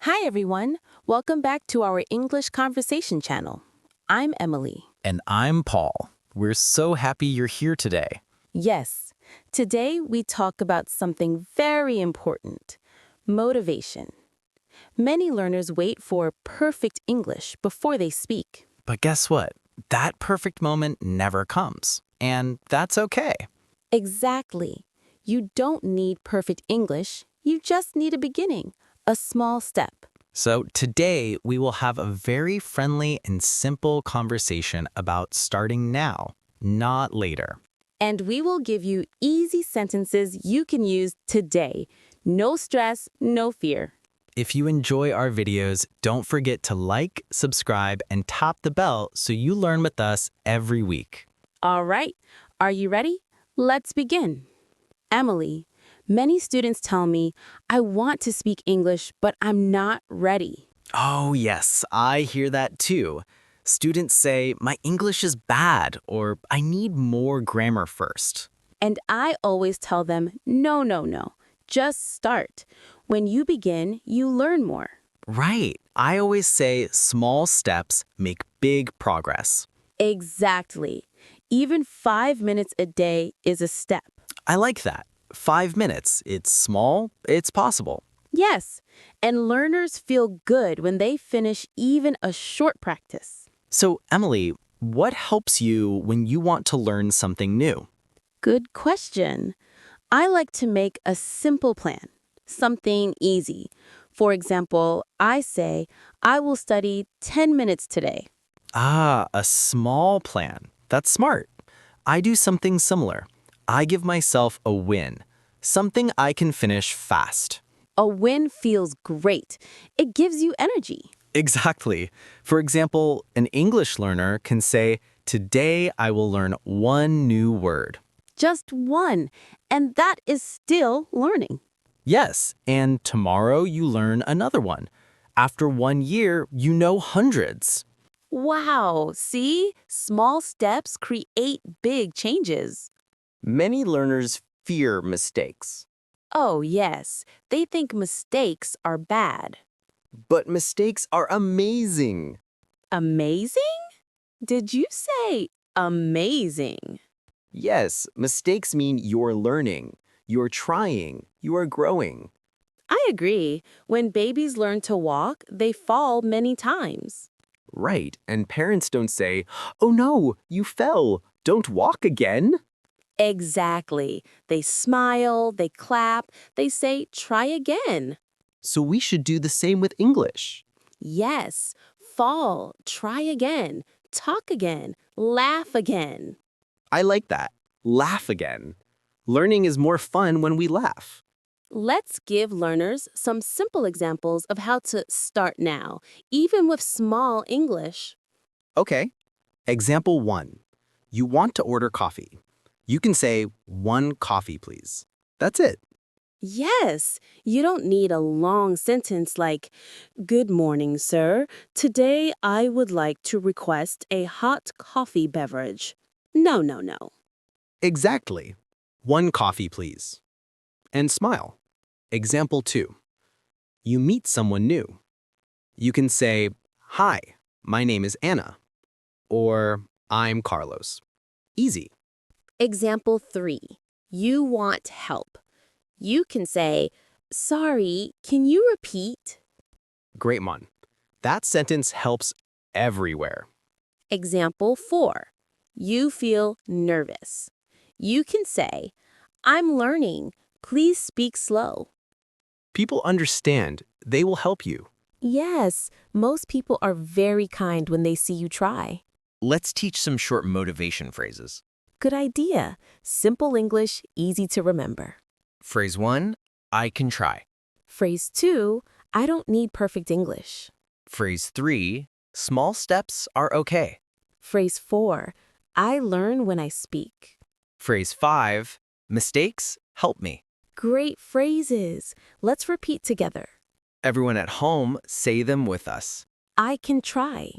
Hi, everyone. Welcome back to our English Conversation channel. I'm Emily. And I'm Paul. We're so happy you're here today. Yes, today we talk about something very important, motivation. Many learners wait for perfect English before they speak. But guess what? That perfect moment never comes. And that's okay. Exactly. You don't need perfect English, you just need a beginning, a small step. So today we will have a very friendly and simple conversation about starting now, not later. And we will give you easy sentences you can use today. No stress, no fear. If you enjoy our videos, don't forget to like, subscribe, and tap the bell so you learn with us every week. All right, are you ready? Let's begin. Emily, many students tell me, I want to speak English, but I'm not ready. Oh, yes, I hear that too. Students say, my English is bad, or I need more grammar first. And I always tell them, no. Just start. When you begin, you learn more. Right. I always say small steps make big progress. Exactly. Even 5 minutes a day is a step. I like that. 5 minutes. It's small, it's possible. Yes, and learners feel good when they finish even a short practice. So, Emily, what helps you when you want to learn something new? Good question. I like to make a simple plan, something easy. For example, I say, I will study 10 minutes today. Ah, a small plan. That's smart. I do something similar. I give myself a win, something I can finish fast. A win feels great. It gives you energy. Exactly. For example, an English learner can say, today I will learn one new word. Just one, and that is still learning. Yes, and tomorrow you learn another one. After 1 year, you know hundreds. Wow, see? Small steps create big changes. Many learners fear mistakes, Oh, yes, they think mistakes are bad. but mistakes are amazing. Amazing? Did you say amazing? Yes, mistakes mean you're learning, you're trying, you are growing. I agree. When babies learn to walk, they fall many times. Right, and parents don't say, oh no, you fell, don't walk again. Exactly. They smile, they clap, they say, try again. So we should do the same with English. Yes, fall, try again, talk again, laugh again. I like that. Laugh again. Learning is more fun when we laugh. Let's give learners some simple examples of how to start now, even with small English. Okay. Example 1. You want to order coffee. You can say, 1 coffee, please. That's it. Yes, you don't need a long sentence like, Good morning, sir. Today I would like to request a hot coffee beverage. No. Exactly. 1 coffee, please. And smile. Example 2. You meet someone new. You can say, hi, my name is Anna. Or, I'm Carlos. Easy. Example 3. You want help. You can say, Sorry, can you repeat? Great one. That sentence helps everywhere. Example 4. You feel nervous. You can say, I'm learning. Please speak slow. People understand. They will help you. Yes, most people are very kind when they see you try. Let's teach some short motivation phrases. Good idea. Simple English, easy to remember. Phrase 1, I can try. Phrase 2, I don't need perfect English. Phrase 3, small steps are okay. Phrase 4, I learn when I speak. Phrase 5, mistakes help me. Great phrases. Let's repeat together. Everyone at home, say them with us. I can try.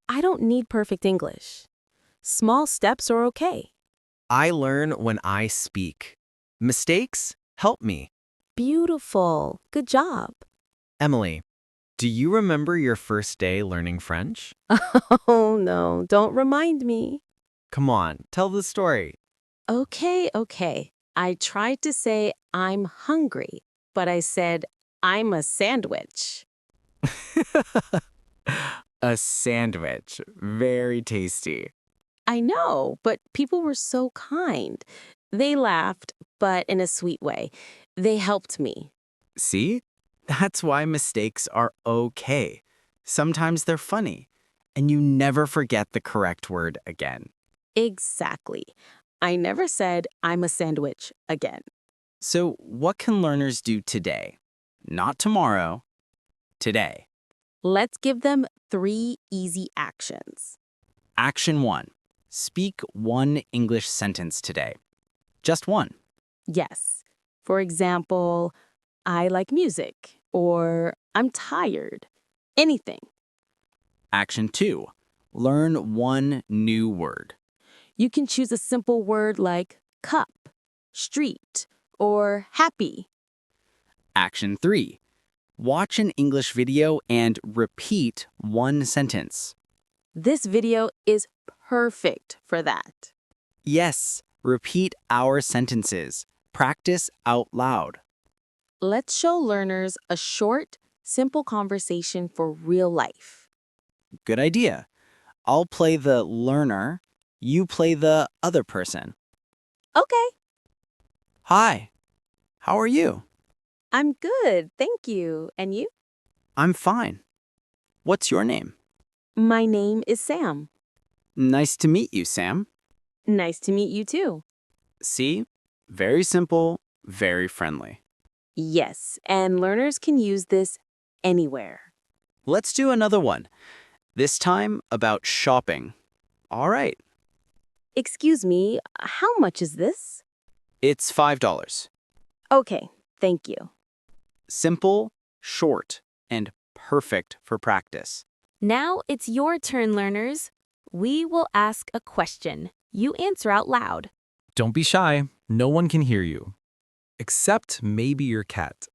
I don't need perfect English. Small steps are okay. I learn when I speak. Mistakes help me. Beautiful. Good job. Emily, Do you remember your first day learning French? Oh no, don't remind me. Come on, tell the story. Okay. I tried to say I'm hungry, but I said I'm a sandwich. A sandwich. Very tasty. I know, but people were so kind. They laughed, but in a sweet way. They helped me. See? That's why mistakes are okay. Sometimes they're funny, and you never forget the correct word again. Exactly. I never said I'm a sandwich again. So, what can learners do today? Not tomorrow, today. Let's give them 3 easy actions. Action 1. Speak one English sentence today. Just one. Yes. For example, I like music, or I'm tired. Anything. Action 2. Learn one new word. You can choose a simple word like cup, street, or happy. Action 3. Watch an English video and repeat one sentence. This video is perfect for that. Yes, repeat our sentences. Practice out loud. Let's show learners a short, simple conversation for real life. Good idea. I'll play the learner. You play the other person. Okay, Hi. How are you? I'm good, thank you. And you? I'm fine. What's your name? My name is Sam. Nice to meet you, Sam. Nice to meet you too. See? Very simple, very friendly. Yes, and learners can use this anywhere. Let's do another one. This time about shopping. All right. Excuse me, how much is this? It's $5. Okay, thank you. Simple, short, and perfect for practice. Now it's your turn, learners. We will ask a question. You answer out loud. Don't be shy. No one can hear you. Except maybe your cat.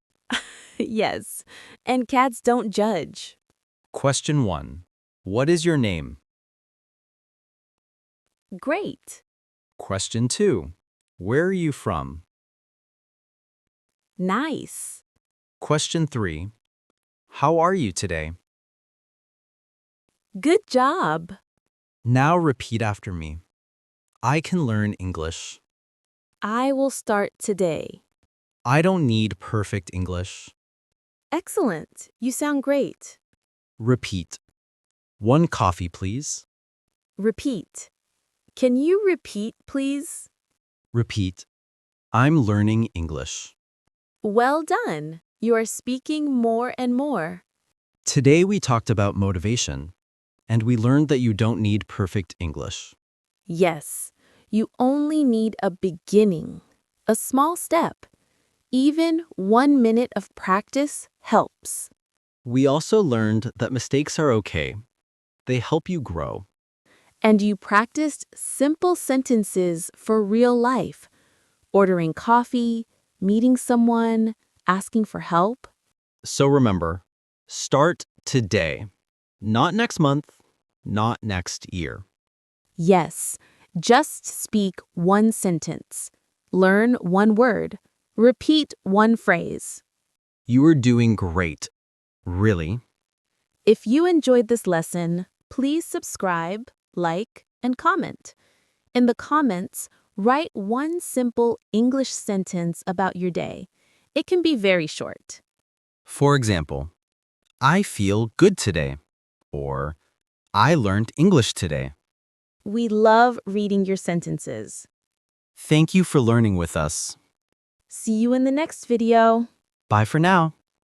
Yes, and cats don't judge. Question 1. What is your name? Great. Question 2. Where are you from? Nice. Question 3. How are you today? Good job. Now repeat after me. I can learn English. I will start today. I don't need perfect English. Excellent. You sound great. Repeat. 1 coffee, please. Repeat. Can you repeat, please? Repeat. I'm learning English. Well done. You are speaking more and more. Today we talked about motivation, and we learned that you don't need perfect English. Yes, you only need a beginning, a small step. Even 1 minute of practice helps. We also learned that mistakes are okay. They help you grow. And you practiced simple sentences for real life. Ordering coffee, meeting someone, asking for help. So remember, start today. Not next month, not next year. Yes, just speak 1 sentence. Learn 1 word. Repeat 1 phrase. You are doing great. Really. If you enjoyed this lesson, please subscribe, like, and comment. In the comments, write 1 simple English sentence about your day. It can be very short. For example, I feel good today. Or, I learned English today. We love reading your sentences. Thank you for learning with us. See you in the next video. Bye for now.